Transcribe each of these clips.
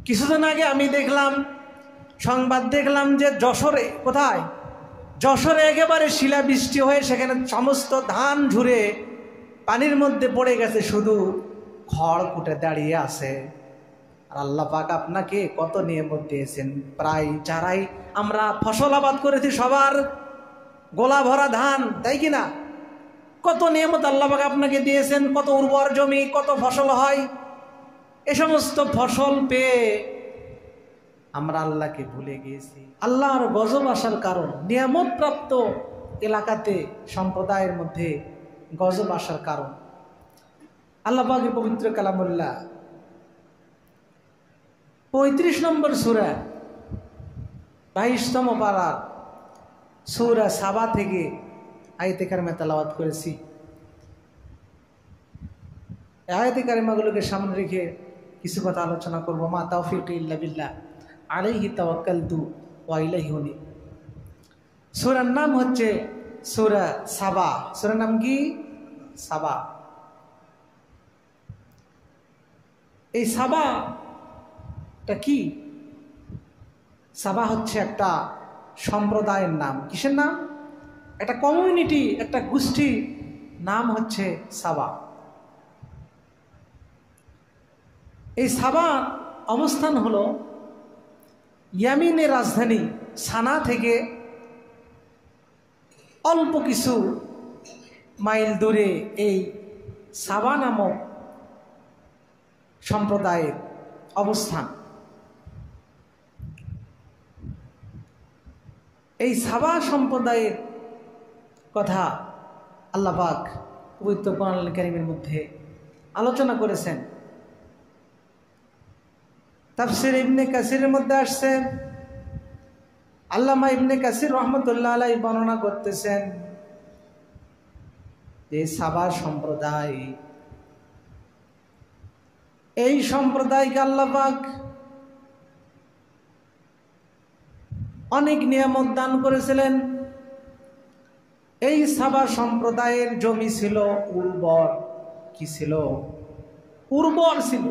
কিছুদিন আগে আমি দেখলাম সংবাদ দেখলাম যে যশোরে, কোথায় যশোরে একেবারে শিলাবৃষ্টি হয়ে সেখানে সমস্ত ধান ঝুরে পানির মধ্যে পড়ে গেছে, শুধু খড় কুটে দাঁড়িয়ে আছে। আর আল্লাহ পাক আপনাকে কত নিয়ামত দিয়েছেন। প্রায় যারাই আমরা ফসল আবাদ করেছি সবার গোলা ভরা ধান, তাই কি না? কত নিয়ামত আল্লাহ পাক আপনাকে দিয়েছেন, কত উর্বর জমি, কত ফসল হয়। এ সমস্ত ফসল পেয়ে আমরা আল্লাহকে ভুলে গিয়েছি। আল্লাহর গজব আসার কারণ, নিয়ামত প্রাপ্ত এলাকাতে সম্প্রদায়ের মধ্যে গজব আসার কারণ। আল্লাহ পাকের পবিত্র কালামুল্লাহ 35 নম্বর সূরা 22তম পারা সূরা সাবা থেকে আয়াতে কারিমা তেলাওয়াত করেছি। আয়াতে কারিমাগুলোকে সামনে রেখে কিছু কথা আলোচনা করব। মা তাওফীকি ইল্লা বিল্লাহ, আলাইহি তাওয়াক্কালতু ওয়া ইলাইহি উনীব। সূরার নাম হচ্ছে সূরা সাবা। সূরার নাম কি? সাবা। এই সাবাটা কি? সাবা হচ্ছে একটা সম্প্রদায়ের নাম। কিসের নাম? একটা কমিউনিটি, একটা গোষ্ঠীর নাম হচ্ছে সাবা। এই সাবা অবস্থান হলো ইয়ামিনের রাজধানী সানা থেকে অল্প কিছু মাইল দূরে এই সাবা নামক সম্প্রদায়ের অবস্থান। এই সাবা সম্প্রদায়ের কথা আল্লাহ পাক পবিত্র কোরআনুল কারীমের মধ্যে আলোচনা করেছেন। তাফসীর ইবনে কাসিরের মধ্যে আসছে, আল্লামা ইবনে কাসির রহমতুল্লাহ আলাইহি বর্ণনা করতেছেন যে সাবা সম্প্রদায়, এই সম্প্রদায়কে আল্লাহ পাক অনেক নিয়ামত দান করেছিলেন। এই সাবা সম্প্রদায়ের জমি ছিল উর্বর। কি ছিল? উর্বর ছিল।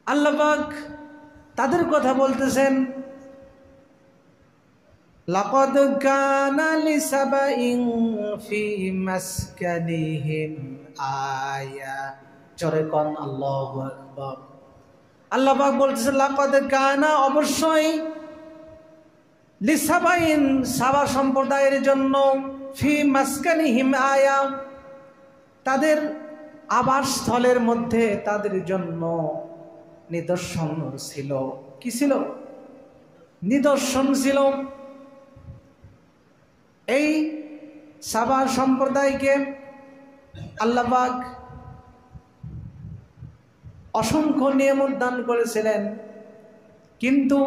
আল্লাহ পাক তাদের কথা বলতেছেন, লাকাদ কানা লিসাবাইন ফি মাসকানিহিম আয়া। জোরে কোন আল্লাহু আকবার। আল্লাহ পাক বলতেছেন লাকাদ কানা, অবশ্যই, লিসাবাইন, সাবা সম্প্রদায়ের জন্য, ফি মাসকানিহিম আয়া, তাদের আবাসস্থলের মধ্যে তাদের জন্য নিদর্শন ছিল। কি ছিল? নিদর্শন ছিল। এই সাবা সম্প্রদায়কে আল্লাহ পাক অসংখ্য নিয়ামত দান করেছিলেন, কিন্তু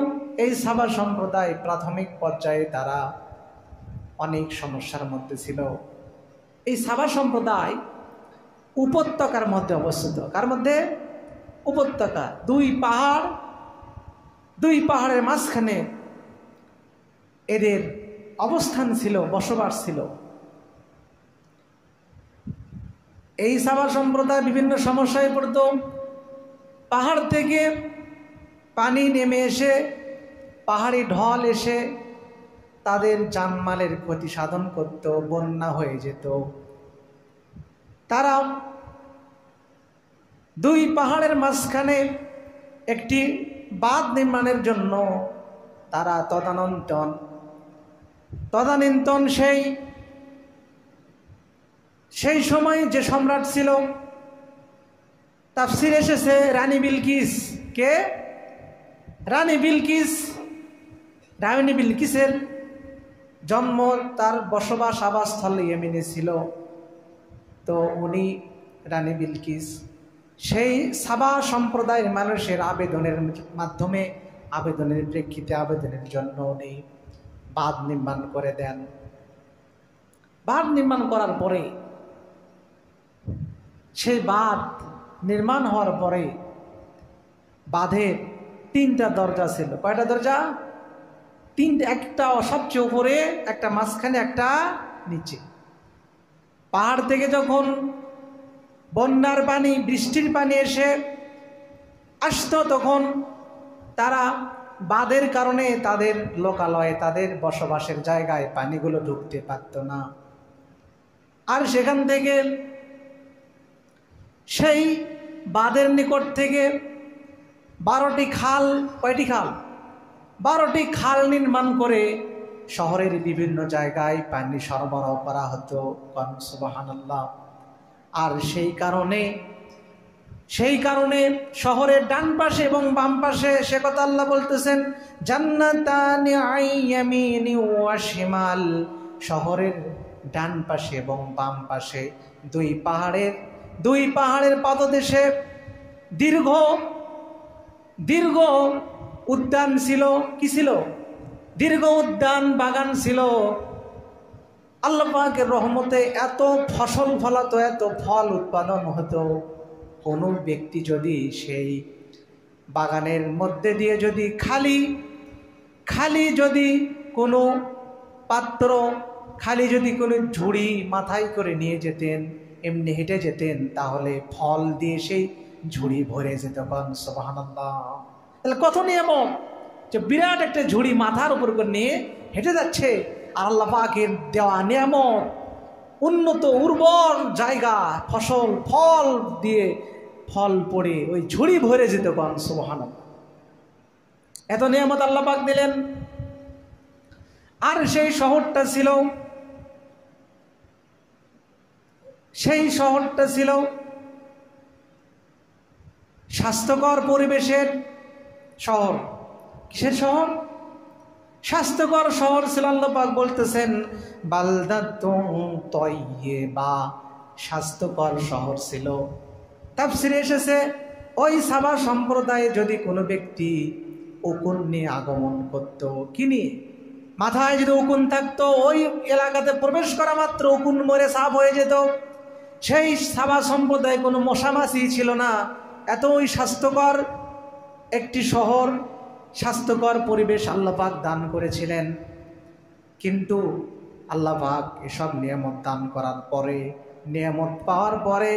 এই সাবা সম্প্রদায় প্রাথমিক পর্যায়ে তারা অনেক সমস্যার মধ্যে ছিল। এই সাবা সম্প্রদায় উপত্যকার মধ্যে অবস্থিত। কার মধ্যে? উপত্যকা। দুই পাহাড়ের মাঝখানে এদের অবস্থান ছিল, বসবাস ছিল। এই সাবা সম্প্রদায় বিভিন্ন সমস্যায় পড়ত। পাহাড় থেকে পানি নেমে এসে, পাহাড়ি ঢল এসে তাদের জানমালের ক্ষতি সাধন করত, বন্যা হয়ে যেত। তারা দুই পাহাড়ের মাঝখানে একটি বাঁধ নির্মাণের জন্য তারা তদানীন্তন সেই সময় যে সম্রাট ছিল, তাফসীর এসেছে রানী বিলকিস। কে? রানী বিলকিস। রানী বিলকিসের জন্ম, তার বসবাস আবাসস্থল ইয়েমেনে ছিল। তো উনি রানী বিলকিস সেই সাবা সম্প্রদায়ের মানুষের আবেদনের মাধ্যমে, আবেদনের প্রেক্ষিতে, আবেদনের জন্য উনি বাঁধ নির্মাণ করে দেন। বাঁধ নির্মাণ করার পরে, সেই বাঁধ নির্মাণ হওয়ার পরে বাঁধের 3টা দরজা ছিল। কয়টা দরজা? 3টা। একটা সবচেয়ে উপরে, একটা মাঝখানে, একটা নিচে। পাহাড় থেকে যখন বন্যার পানি, বৃষ্টির পানি এসে আসতো তখন তারা বাঁধের কারণে তাদের লোকালয়ে, তাদের বসবাসের জায়গায় পানিগুলো ঢুকতে পারত না। আর সেখান থেকে সেই বাঁধের নিকট থেকে 12টি খাল, কয়টি খাল? 12টি খাল নির্মাণ করে শহরের বিভিন্ন জায়গায় পানি সরবরাহ করা হতো। সুবহানাল্লাহ। আর সেই কারণে শহরের ডান পাশে এবং বাম পাশে, সে কথা আল্লাহ বলতেছেন, জান্নাতানি আন ইয়ামিনি ওয়া শিমাল, শহরের ডান পাশে এবং বাম পাশে দুই পাহাড়ের পাদদেশে দীর্ঘ উদ্যান ছিল। কি ছিল? দীর্ঘ উদ্যান, বাগান ছিল। আল্লাহ পাকের রহমতে এত ফসল ফলাতো, এত ফল উৎপাদন হতো, কোনো ব্যক্তি যদি সেই বাগানের মধ্যে দিয়ে যদি খালি যদি কোনো পাত্র, খালি যদি কোনো ঝুড়ি মাথায় করে নিয়ে যেতেন, এমনি হেঁটে যেতেন, তাহলে ফল দিয়ে সেই ঝুড়ি ভরে যেত। সুবহানাল্লাহ। তাহলে কত নিয়ামত, যে বিরাট একটা ঝুড়ি মাথার উপর করে নিয়ে হেঁটে যাচ্ছে, আর আল্লাহ পাকের দেওয়া নিয়ামত, উন্নত উর্বর জায়গা, ফল দিয়ে ফল পড়ে ওই ঝুড়ি ভরে যেত। সুবহানাল্লাহ। এত নিয়ামত আল্লাহ পাক দিলেন। আর সেই শহরটা ছিল স্বাস্থ্যকর পরিবেশের শহর। কিসের শহর? স্বাস্থ্যকর শহর ছিল। আল্লাহ পাক বলতেছেন বালদাতুন তাইয়্যিবা, স্বাস্থ্যকর শহর ছিল। তাফসিরে এসেছে, ওই সাবা সম্প্রদায়ে যদি কোনো ব্যক্তি উকুন নিয়ে আগমন করত, কি নিয়ে? মাথায় যদি উকুন থাকতো, ওই এলাকাতে প্রবেশ করা মাত্র উকুন মরে সাফ হয়ে যেত। সেই সাবা সম্প্রদায় কোনো মশামাছি ছিল না। এত ওই স্বাস্থ্যকর একটি শহর, স্বাস্থ্যকর পরিবেশ আল্লাহ পাক দান করেছিলেন। কিন্তু আল্লাহ পাক এসব নিয়ামত দান করার পরে, নিয়ামত পাওয়ার পরে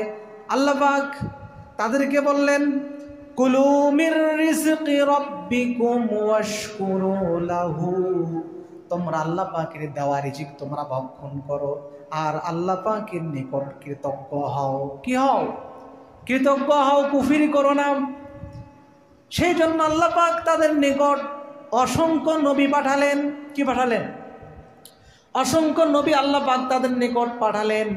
আল্লাহ পাক তাদেরকে বললেন, কুলু মির রিজকি রাব্বিকুম ওয়াশকুরু লাহু, তোমরা আল্লাহ পাকের দেওয়া রিজিক তোমরা ভক্ষণ করো, আর আল্লাহ পাকের নিকট কৃতজ্ঞ হও। কি হও? কৃতজ্ঞ হও, কুফরি করো না। সেই জন্য আল্লাহ পাক তাদের নিকট অসংখ্য নবী পাঠালেন। কি পাঠালেন? অসংখ্য নবী আল্লাহ পাক তাদের নিকট পাঠালেন।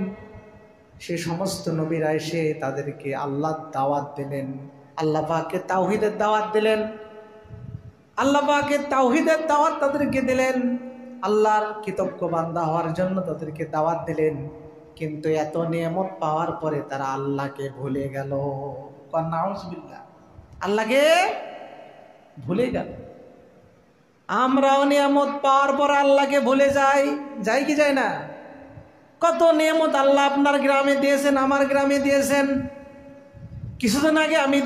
সে সমস্ত নবীরা এসে তাদেরকে আল্লাহর দাওয়াত দিলেন, আল্লাহ পাকের তাওহীদের দাওয়াত দিলেন। আল্লাহ পাকের তাওহীদের দাওয়াত তাদেরকে দিলেন, আল্লাহর কৃতজ্ঞ বান্দা হওয়ার জন্য তাদেরকে দাওয়াত দিলেন। কিন্তু এত নিয়ামত পাওয়ার পরে তারা আল্লাহকে ভুলে গেল। নাউজুবিল্লাহ, আল্লাহকে ভুলে গেল। আমরাও নিয়ামত পাওয়ার পর আল্লাহকে ভুলে যাই কি যায় না? কত নিয়ামত আল্লাহ আপনার গ্রামে দিয়েছেন, আমার গ্রামে দিয়েছেন। কিছুদিন আগে আমি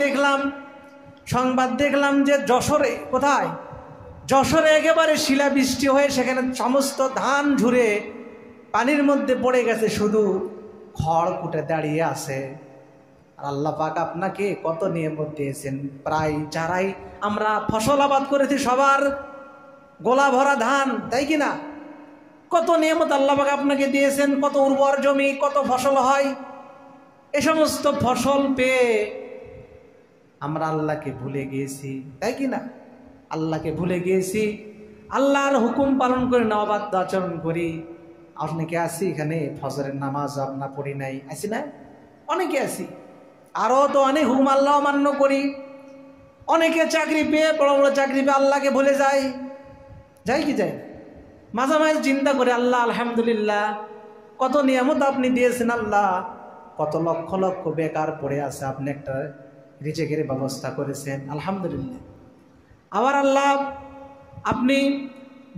সংবাদ দেখলাম যে যশোরে, কোথায়? যশোরে একেবারে শিলাবৃষ্টি হয়ে সেখানে সমস্ত ধান ঝুরে পানির মধ্যে পড়ে গেছে, শুধু খড় কুটে দাঁড়িয়ে আছে। আর আল্লাহ পাক আপনাকে কত নিয়ামত দিয়েছেন। প্রায় যারাই আমরা ফসল আবাদ করেছি সবার গোলা ভরা ধান, তাই কি না? কত নিয়ামত আল্লাহ পাক আপনাকে দিয়েছেন, কত উর্বর জমি, কত ফসল হয়। এ সমস্ত ফসল পেয়ে আমরা আল্লাহকে ভুলে গিয়েছি, তাই কি না? আল্লাহকে ভুলে গিয়েছি, আল্লাহর হুকুম পালন করে না, অবাধ্য আচরণ করি। অনেকে আছি এখানে ফজরের নামাজ আমরা পড়ি নাই, আছি না? অনেকে আছি। আরও তো অনেক হুকুম আল্লাহ মান্য করি। অনেকে চাকরি পেয়ে, বড় বড় চাকরি পেয়ে আল্লাহকে ভুলে যাই কি যায়? মাঝে মাঝে চিন্তা করে, আল্লাহ আলহামদুলিল্লাহ, কত নিয়ামত আপনি দিয়েছেন। আল্লাহ, কত লক্ষ লক্ষ বেকার পড়ে আছে, আপনি একটা রিজিকের ব্যবস্থা করেছেন, আলহামদুলিল্লাহ। আবার আল্লাহ আপনি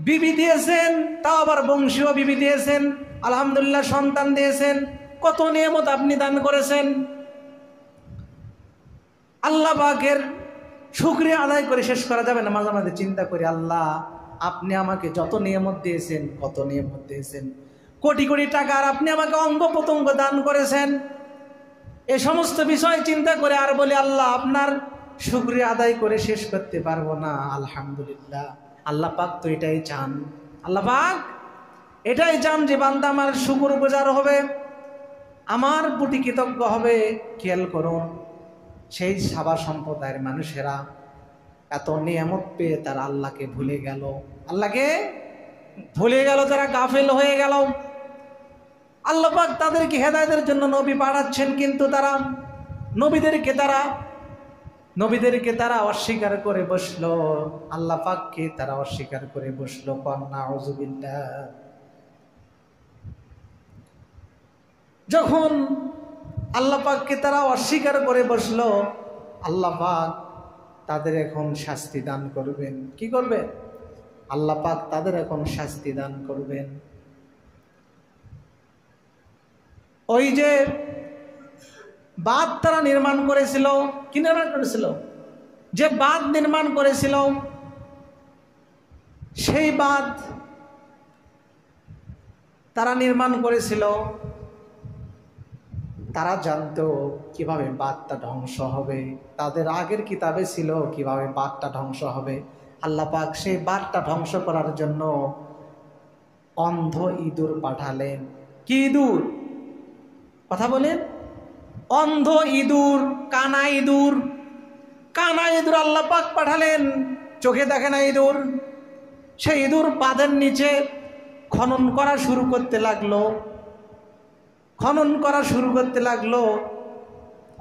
বিবি দিয়েছেন, তাও আবার বংশীয় বিবি দিয়েছেন, আলহামদুলিল্লাহ। সন্তান দিয়েছেন, কত নিয়ামত আপনি দান করেছেন। আল্লাহ পাকের শুকরিয়া আদায় করে শেষ করা যাবে না। মাঝে মাঝে চিন্তা করি, আল্লাহ আপনি আমাকে যত নিয়ামত দিয়েছেন, কত নিয়ামত দিয়েছেন, কোটি কোটি টাকার আপনি আমাকে অঙ্গ প্রত্যঙ্গ দান করেছেন। এ সমস্ত বিষয় চিন্তা করে আর বলি, আল্লাহ আপনার শুকরিয়া আদায় করে শেষ করতে পারবো না। আলহামদুলিল্লাহ, আল্লাহ পাক তো এটাই চান, আল্লাহ পাক এটাই চান যে বান্দা আমার শুকরগুজার হবে, আমার প্রতি কৃতজ্ঞ হবে। খেয়াল করুন, সেই সাবা সম্প্রদায়ের মানুষেরা এত নিয়ামত পেয়ে তারা আল্লাহকে ভুলে গেল, আল্লাহকে ভুলে গেল, তারা গাফেল হয়ে গেল। আল্লাহ পাক তাদেরকে হেদায়েতের জন্য নবী পাঠাচ্ছেন, কিন্তু তারা নবীদেরকে তারা অস্বীকার করে বসলো, আল্লাহ পাককে তারা অস্বীকার করে বসলো। নাউযুবিল্লাহ। যখন আল্লাহ পাককে তারা অস্বীকার করে বসলো, আল্লাহ পাক তাদের এখন শাস্তি দান করবেন। কি করবেন? আল্লাহ পাক তাদের এখন শাস্তি দান করবেন। ওই যে বাঁধ তারা নির্মাণ করেছিল, কি নির্মাণ করেছিল? যে বাঁধ নির্মাণ করেছিল, সেই বাঁধ তারা নির্মাণ করেছিল, তারা জানতো কিভাবে বাঁধটা ধ্বংস হবে। তাদের আগের কিতাবে ছিল কিভাবে বাঁধটা ধ্বংস হবে। আল্লাহ পাক সেই বাঁধটা ধ্বংস করার জন্য অন্ধ ইঁদুর পাঠালেন। কি ইঁদুর? কথা বলেন। অন্ধ ইঁদুর, কানা ইঁদুর আল্লাহ পাক পাঠালেন। চোখে দেখে না ইঁদুর। সেই ইঁদুর বাঁধের নিচে খনন করা শুরু করতে লাগলো।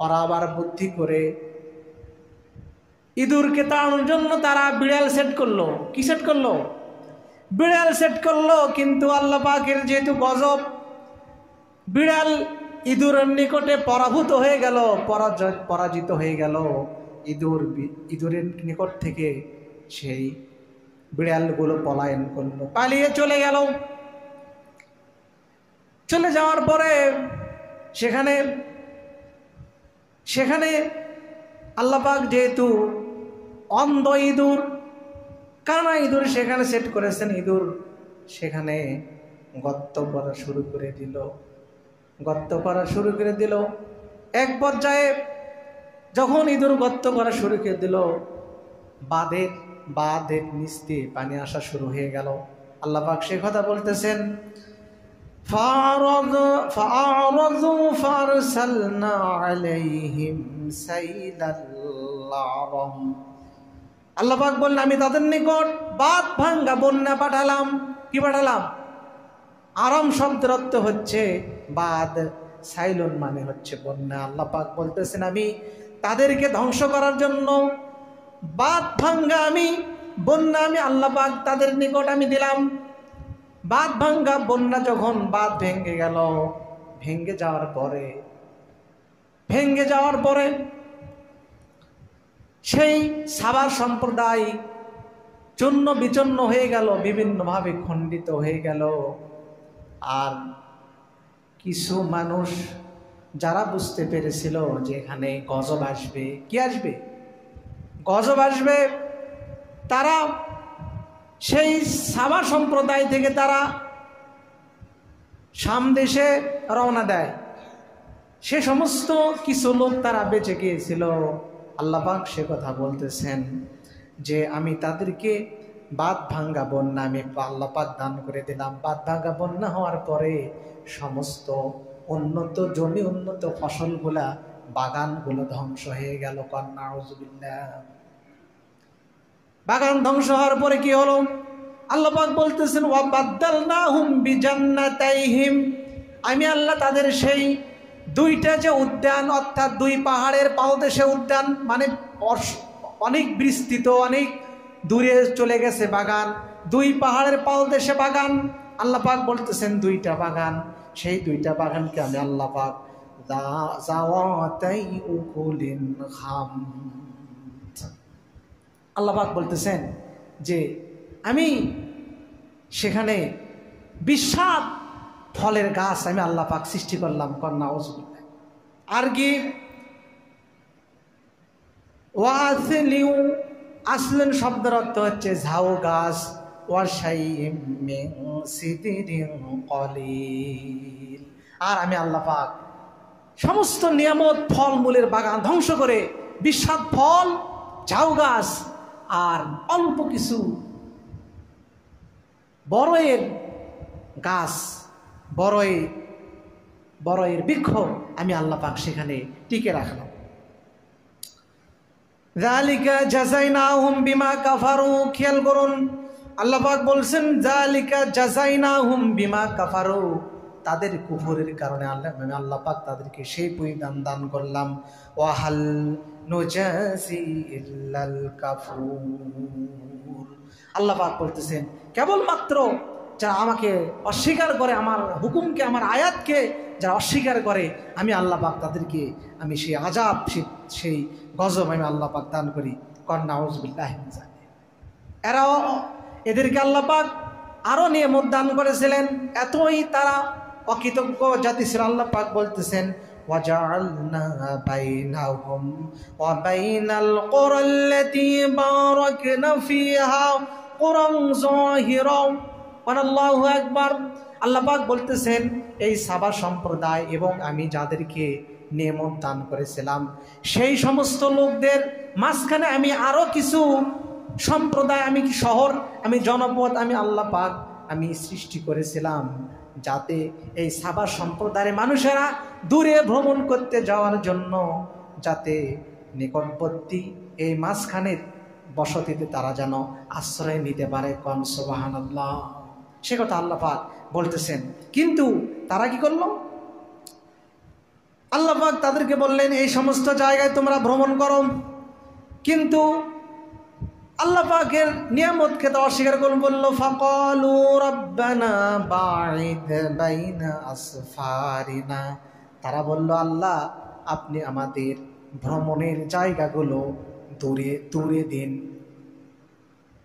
ওরা আবার বুদ্ধি করে ইঁদুরকে তাড়ানোর জন্য তারা বিড়াল সেট করলো। কি সেট করলো? বিড়াল সেট করলো। কিন্তু আল্লাহ পাকের যেহেতু গজব, বিড়াল ইঁদুরের নিকটে পরাজিত হয়ে গেল। ইঁদুরের নিকট থেকে সেই বিড়ালগুলো পলায়ন করলো, পালিয়ে চলে গেল। চলে যাওয়ার পরে সেখানে আল্লাহ পাক যেহেতু অন্ধ ইঁদুর, কানা ইঁদুর সেখানে সেট করেছেন, ইঁদুর সেখানে গর্ত করা শুরু করে দিল। এক পর্যায়ে যখন ইঁদুর গর্ত করা শুরু করে দিল, বাঁধের নিচ দিয়ে পানি আসা শুরু হয়ে গেল। আল্লাহ পাক সে কথা বলতেছেন, فأعرضوا فأرسلنا عليهم سيل العرم। আল্লাহ পাক বললেন, আমি তাদের নিকট বাঁধ ভাঙ্গা বন্যা পাঠালাম। কি পাঠালাম? আরম শব্দের অর্থ হচ্ছে বাঁধ, সাইলুন মানে হচ্ছে বন্যা। আল্লাহ পাক বলতেছেন, আমি তাদেরকে ধ্বংস করার জন্য বাঁধ ভাঙ্গা বন্যা আমি আল্লাহ পাক তাদের নিকট আমি দিলাম। বাঁধ ভাঙ্গা বন্যা যখন বাঁধ ভেঙে গেল, ভেঙে যাওয়ার পরে সেই সাবা সম্প্রদায় চূর্ণ বিচূর্ণ হয়ে গেল, বিভিন্নভাবে খণ্ডিত হয়ে গেল। আর কিছু মানুষ যারা বুঝতে পেরেছিল যে এখানে গজব আসবে, কি আসবে? গজব আসবে, তারা সেই সাবা সম্প্রদায় থেকে তারা সামদেশে রওনা দেয়। সে সমস্ত কিছু লোক তারা বেঁচে গিয়েছিল। আল্লাহ পাক সে কথা বলতেছেন যে আমি তাদেরকে বাঁধ ভাঙ্গা বন্যা আমি আল্লাহ পাক দান করে দিলাম। বাঁধ ভাঙ্গা বন্যা হওয়ার পরে সমস্ত উন্নত জমি, উন্নত ফসলগুলা, বাগানগুলো ধ্বংস হয়ে গেল। নাউযুবিল্লাহ। বাগান ধ্বংস হওয়ার পরে কি হলো? আল্লাহ পাক বলতেছেন, ওয়া বাদদালনাহুম বিজান্নাতাইহিম। আমি আল্লাহ তাদের সেই দুইটা যে উদ্যান, অর্থাৎ দুই পাহাড়ের পাদদেশে উদ্যান, মানে অনেক বিস্তৃত, অনেক দূরে চলে গেছে বাগান, দুই পাহাড়ের পাদদেশে বাগান। আল্লাহ পাক বলতেছেন দুইটা বাগান, সেই দুইটা বাগানকে আমি আল্লাহ পাক যাওয়াতাই উকুলিন খামত। আল্লাহ পাক বলতেছেন যে আমি সেখানে বিস্বাদ ফলের গাছ আমি আল্লাহ পাক সৃষ্টি করলাম। নাউযুবিল্লাহ। আর কি? ওয়াসলিউ, আসলেন শব্দের অর্থ হচ্ছে ঝাউ গাছ। ওয়াশাইইম মিন সিদরিন কলিল। আর আমি আল্লাহ পাক সমস্ত নিয়ামত ফলমূলের বাগান ধ্বংস করে বিস্বাদ ফল, ঝাউ গাছ, আর অল্প কিছু বড়য়ের গাছ, বড়য়ের বৃক্ষ আমি আল্লাহ পাক সেখানে টিকে রাখলাম। যালিকা জাযাইনাহুম বিমা কাফারু। খেয়াল করুন, আল্লাহ পাক বলছেন যালিকা জাযাইনাহুম বিমা কাফারু, তাদের কুফরের কারণে আল্লাহ পাক তাদেরকে সেই পরিণাম দান করলাম। ওয়াহাল নুজাজি ইল্লাল কাফুর। আল্লাহ পাক বলতেছেন কেবলমাত্র যারা আমাকে অস্বীকার করে, আমার হুকুমকে, আমার আয়াতকে যারা অস্বীকার করে, আমি আল্লাহ পাক তাদেরকে আমি সেই আযাব, সেই গজব আমি আল্লাহ পাক দান করি। নাউযুবিল্লাহি মিন যালিক। এদেরকে আল্লাহ পাক আরো নিয়ামত দান করেছিলেন, এতই তারা অকৃতজ্ঞ জাতি ছিল। আল্লাহ পাক বলতেছেন ওয়াজআলনা বাইনাহুম ওয়া বাইনাল কুরাল্লাতী বারাকনা ফিহা কুরান যাহিরা। আল্লাহু আকবার। আল্লাহ পাক বলতেছেন এই সাবা সম্প্রদায় এবং আমি যাদেরকে নিয়ামত দান করেছিলাম সেই সমস্ত লোকদের মাঝখানে আমি আরো কিছু সম্প্রদায়, আমি শহর, আমি জনপদ, আমি আল্লাহ পাক আমি সৃষ্টি করেছিলাম, যাতে এই সাবা সম্প্রদায়ের মানুষেরা দূরে ভ্রমণ করতে যাওয়ার জন্য যাতে নিকটবর্তী এই মাঝখানের বসতিতে তারা যেন আশ্রয় নিতে পারে। কোন সুবহানাল্লাহ। সে কথা আল্লাহ পাক বলতেছেন। কিন্তু তারা কি করলো? আল্লাহ পাক তাদেরকে বললেন এই সমস্ত জায়গায় তোমরা ভ্রমণ করো, কিন্তু আল্লাহ পাকের নিয়ামতকে তো অস্বীকার করল। বলল ফাকালু রাব্বানা বাঈদ বাইনা আসফারিনা। তারা বলল আল্লাহ আপনি আমাদের ভ্রমণের জায়গাগুলো দূরে দূরে দিন,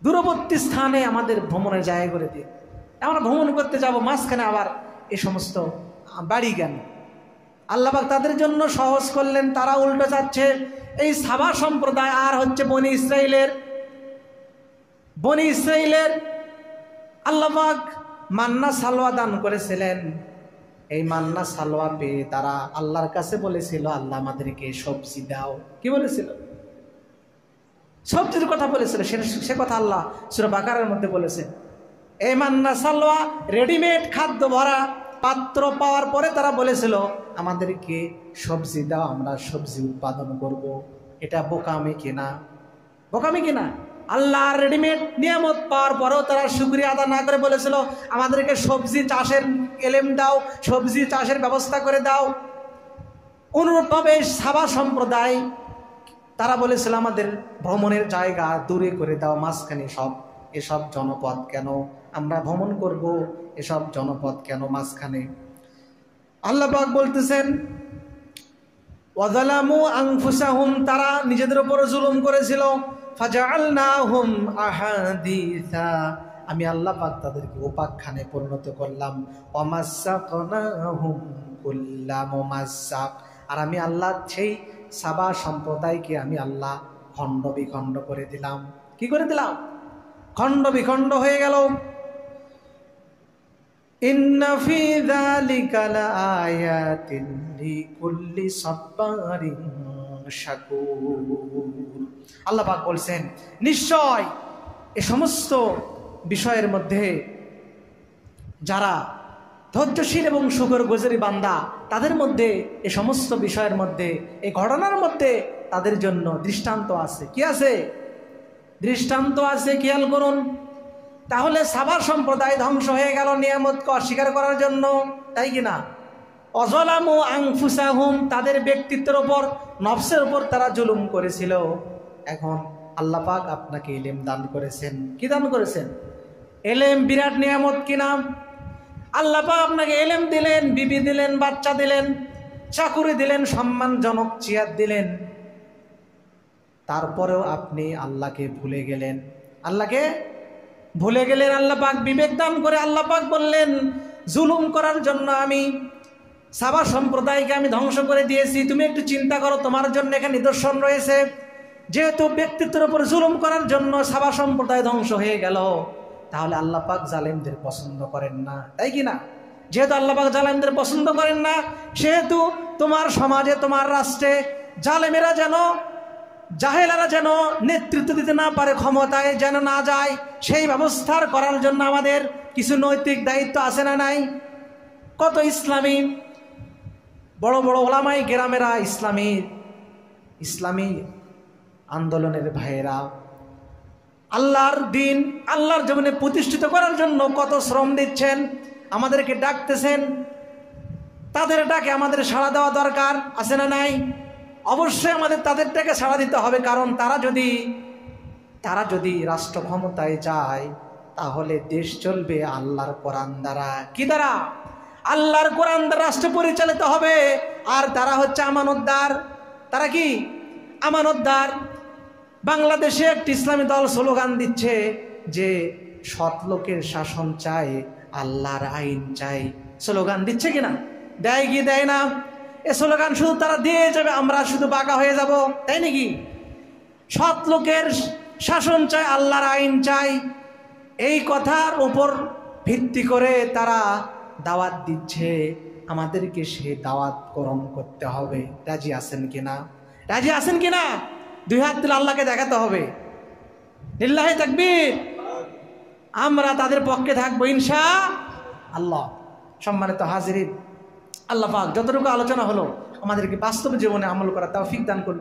দূরবর্তী স্থানে আমাদের ভ্রমণের জায়গা করে দিন। আমরা ভ্রমণ করতে যাব, মাঝখানে আবার এই সমস্ত বাড়ি কেন? আল্লাহ পাক তাদের জন্য সহজ করলেন। তারা উল্টো যাচ্ছে। এই সাবা সম্প্রদায় আর হচ্ছে বনি ইসরাইলের আল্লাহ পাক মান্না সালোয়া দান করেছিলেন। এই মান্না সালোয়া পেয়ে তারা আল্লাহর কাছে বলেছিল আল্লাহ আমাদেরকে সবজি দাও। কি বলেছিল? সবজির কথা বলেছিল। সে কথা আল্লাহ সূরা বাকারার মধ্যে বলেছে। এই মান্না সালোয়া রেডিমেড খাদ্য ভরা পাত্র পাওয়ার পরে তারা বলেছিল আমাদেরকে সবজি দাও, আমরা সবজি উৎপাদন করব। এটা বোকামি কিনা? আল্লাহর রেডিমেড নিয়ামত পাওয়ার পরেও তারা শুকরিয়া আদা না করে বলেছিল আমাদেরকে সবজি চাষের এলেম দাও, সবজি চাষের ব্যবস্থা করে দাও। অনুরূপভাবে সাবা সম্প্রদায় তারা বলেছিল আমাদের ভ্রমণের জায়গা দূরে করে দাও, মাঝখানে এসব জনপদ কেন আমরা ভ্রমণ করব? এসব জনপদ কেন মাঝখানে? আল্লাহ পাক বলতেছেন ওয়াযালামু আনফুসাহুম, তারা নিজেদের উপর জুলুম করেছিল। ফাজআলনাহুম আহাদিসা, আমি আল্লাহ পাক তাদেরকে উপাখ্যানে পরিণত করলাম। ওয়ামাসসাকনাহুম কুল্লা মুমাসসাক, আর আমি আল্লাহ সেই সাবা সম্প্রদায়কে আমি আল্লাহ খণ্ড বিখণ্ড করে দিলাম। কি করে দিলাম? খণ্ড বিখণ্ড হয়ে গেল। ইন্না ফি যালিকা লাআয়াতিন লিকুল্লি সাব্বারিন শাকুর। আল্লাহ পাক বলছেন নিশ্চয় এই সমস্ত বিষয়ের মধ্যে যারা ধৈর্যশীল এবং শুকরগুজারি বান্দা, তাদের মধ্যে এই সমস্ত বিষয়ের মধ্যে, এই ঘটনার মধ্যে তাদের জন্য দৃষ্টান্ত আছে। কি আছে? দৃষ্টান্ত আছে। খেয়াল করুন। তাহলে সাবা সম্প্রদায় ধ্বংস হয়ে গেল নিয়ামতকে অস্বীকার করার জন্য, তাই কিনা? অযলামু আনফুসাহুম, তাদের ব্যক্তিত্বের ওপর, নফসের উপর তারা জুলুম করেছিল। এখন আল্লাহ পাক আপনাকে ইলম দান করেছেন। কি দান করেছেন? ইলম বিরাট নিয়ামত কিনা? আল্লাহ পাক আপনাকে ইলম দিলেন, বিবি দিলেন, বাচ্চা দিলেন, চাকুরি দিলেন, সম্মানজনক চেয়ার দিলেন, তারপরেও আপনি আল্লাহকে ভুলে গেলেন। আল্লাহ পাক বিবেক দান করে আল্লাহ পাক বললেন জুলুম করার জন্য আমি সাবা সম্প্রদায়কে আমি ধ্বংস করে দিয়েছি। তুমি একটু চিন্তা করো, তোমার জন্য এখানে নিদর্শন রয়েছে। যেহেতু ব্যক্তিত্বের উপর জুলুম করার জন্য সাবা সম্প্রদায় ধ্বংস হয়ে গেল, তাহলে আল্লাহ পাক জালেমদের পছন্দ করেন না, তাই কি না? যেহেতু আল্লাহ পাক জালেমদের পছন্দ করেন না, সেহেতু তোমার সমাজে, তোমার রাষ্ট্রে জালেমেরা যেন জাহেলারা যেন নেতৃত্ব দিতে না পারে, ক্ষমতায় যেন না যায়, সেই ব্যবস্থার করার জন্য আমাদের কিছু নৈতিক দায়িত্ব আছে না নাই? কত ইসলামী বড় বড় ওলামাই কেরামেরা, ইসলামী আন্দোলনের ভাইয়েরা আল্লাহর দিন, আল্লাহর জমিনে প্রতিষ্ঠিত করার জন্য কত শ্রম দিচ্ছেন, আমাদেরকে ডাকতেছেন। তাদের ডাকে আমাদের সাড়া দেওয়া দরকার আছে না নাই? অবশ্যই আমাদের তাদের ডাকে সাড়া দিতে হবে, কারণ তারা যদি রাষ্ট্র ক্ষমতায় যায় তাহলে দেশ চলবে আল্লাহর কোরআন দ্বারা। কি দ্বারা? আল্লাহর কোরআন দ্বারা রাষ্ট্র পরিচালিত হবে। আর তারা হচ্ছে আমানতদার। তারা কি? আমানতদার। বাংলাদেশে একটি ইসলামী দল স্লোগান দিচ্ছে যে সৎ লোকের শাসন চাই, আল্লাহর আইন চাই। স্লোগান দিচ্ছে কিনা? দেয় কি দেয় না? এ স্লোগান শুধু তারা দিয়ে যাবে, আমরা শুধু বাঁকা হয়ে যাব, তাই নাকি? সৎ লোকের শাসন চাই, আল্লাহর আইন চাই, এই কথার উপর ভিত্তি করে তারা দাওয়াত দিচ্ছে। আমাদেরকে সে দাওয়াত গ্রহণ করতে হবে। রাজি আছেন কিনা? রাজি আছেন কিনা? দুই হাত তুলে আল্লাহকে দেখাতে হবে। লিল্লাহি তাকবীর। আমরা তাদের পক্ষে থাকবো ইনশাআল্লাহ। সম্মানিত হাজিরিন, আল্লাহ পাক যতটুকু আলোচনা হলো আমাদেরকে বাস্তব জীবনে আমল করা তৌফিক দান করুন।